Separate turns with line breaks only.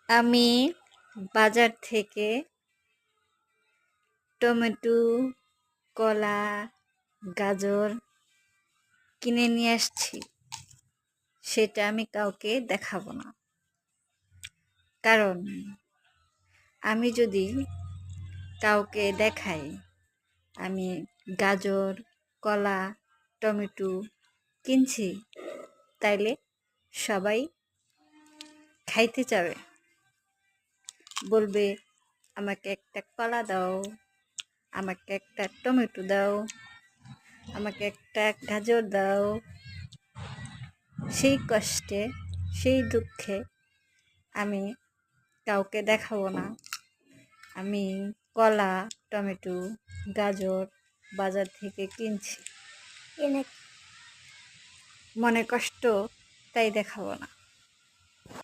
আমি বাজার থেকে টমেটো, কলা, গাজর কিনে নিয়ে আসছি। সেটা আমি কাউকে দেখাবো না। কারণ আমি যদি কাউকে দেখাই আমি গাজর, কলা, টমেটো কিনছি, তাইলে সবাই খাইতে চাবে। বলবে, আমাকে একটা কলা দাও, আমাকে একটা টমেটো দাও, আমাকে একটা গাজর দাও। সেই কষ্টে, সেই দুঃখে আমি কাউকে দেখাবো না আমি কলা, টমেটো, গাজর বাজার থেকে কিনছি। মনে কষ্ট, তাই দেখাবো না।